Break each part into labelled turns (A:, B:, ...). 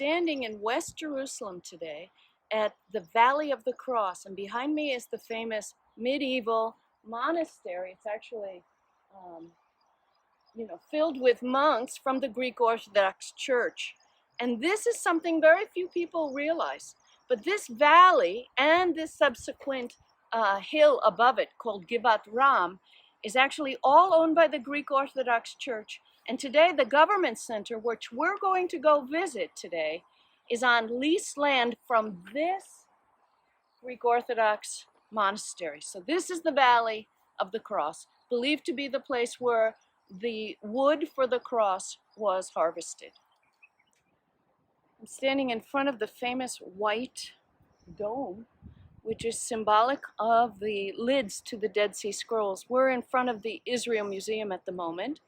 A: standing in West Jerusalem today at the Valley of the Cross, and behind me is the famous medieval monastery. It's actually, filled with monks from the Greek Orthodox Church. And this is something very few people realize. But this valley and this subsequent hill above it, called Givat Ram, is actually all owned by the Greek Orthodox Church. And today the government center, which we're going to go visit today, is on leased land from this Greek Orthodox monastery. So this is the Valley of the Cross, believed to be the place where the wood for the cross was harvested. I'm standing in front of the famous white dome, which is symbolic of the lids to the Dead Sea Scrolls. We're in front of the Israel Museum at the moment.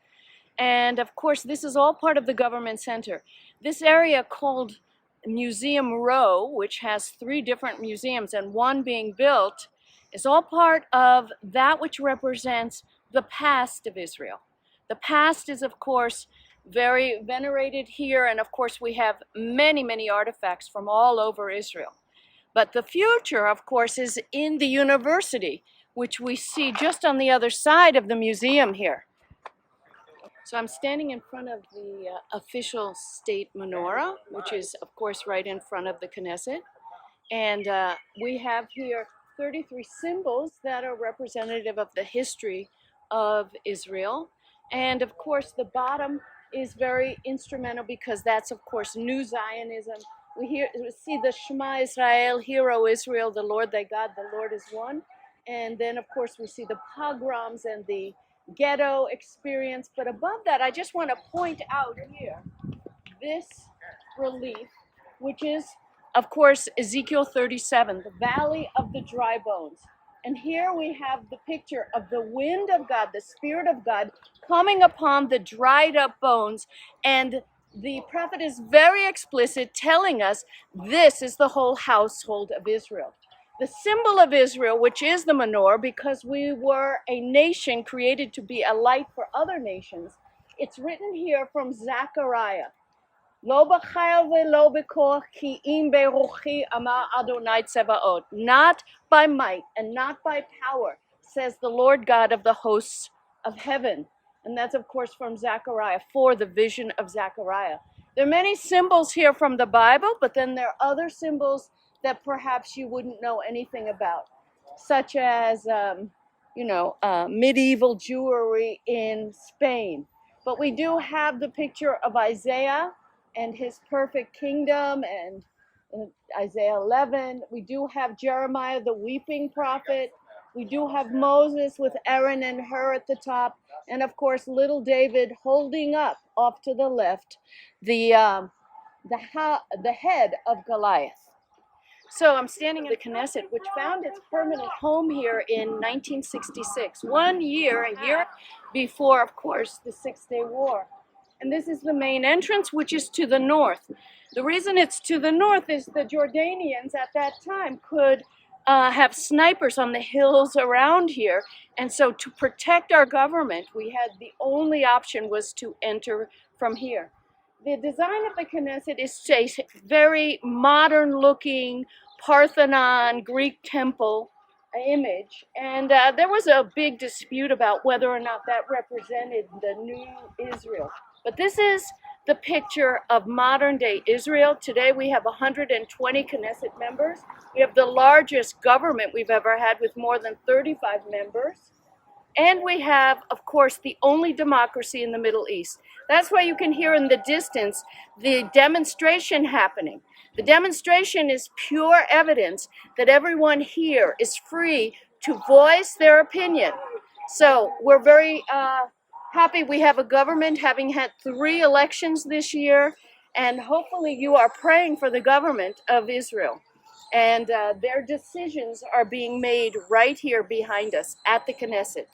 A: And of course, this is all part of the government center. This area called Museum Row, which has 3 different museums and one being built, is all part of that which represents the past of Israel. The past is, of course, very venerated here, and of course we have many, many artifacts from all over Israel. But the future, of course, is in the university, which we see just on the other side of the museum here. So I'm standing in front of the official state menorah, which is, of course, right in front of the Knesset. And we have here 33 symbols that are representative of the history of Israel. And of course, the bottom is very instrumental because that's, of course, New Zionism. We see the Shema Israel, Hear O Israel, the Lord thy God, the Lord is one. And then, of course, we see the pogroms and the ghetto experience. But above that, I just want to point out here this relief, which is, of course, Ezekiel 37, the Valley of the Dry Bones. And here we have the picture of the wind of God, the Spirit of God, coming upon the dried up bones. And the prophet is very explicit, telling us this is the whole household of Israel. The symbol of Israel, which is the menorah, because we were a nation created to be a light for other nations, it's written here from Zechariah. Lo b'chayil ve'lo b'koach ki im beruchi amar Adonai Tzevaot. Not by might and not by power, says the Lord God of the hosts of heaven. And that's, of course, from Zechariah 4, the vision of Zechariah. There are many symbols here from the Bible, but then there are other symbols that perhaps you wouldn't know anything about, such as, medieval jewelry in Spain. But we do have the picture of Isaiah and his perfect kingdom, and Isaiah 11. We do have Jeremiah, the weeping prophet. We do have Moses with Aaron and Hur at the top. And of course, little David holding up off to the left the head of Goliath. So I'm standing in the Knesset, which found its permanent home here in 1966, a year before, of course, the Six-Day War. And this is the main entrance, which is to the north. The reason it's to the north is the Jordanians at that time could have snipers on the hills around here. And so to protect our government, the only option was to enter from here. The design of the Knesset is a very modern-looking Parthenon Greek temple image, and there was a big dispute about whether or not that represented the new Israel. But this is the picture of modern-day Israel. Today we have 120 Knesset members. We have the largest government we've ever had with more than 35 members. And we have, of course, the only democracy in the Middle East. That's why you can hear in the distance the demonstration happening. The demonstration is pure evidence that everyone here is free to voice their opinion. So we're very happy we have a government, having had 3 elections this year, and hopefully you are praying for the government of Israel. And their decisions are being made right here behind us at the Knesset.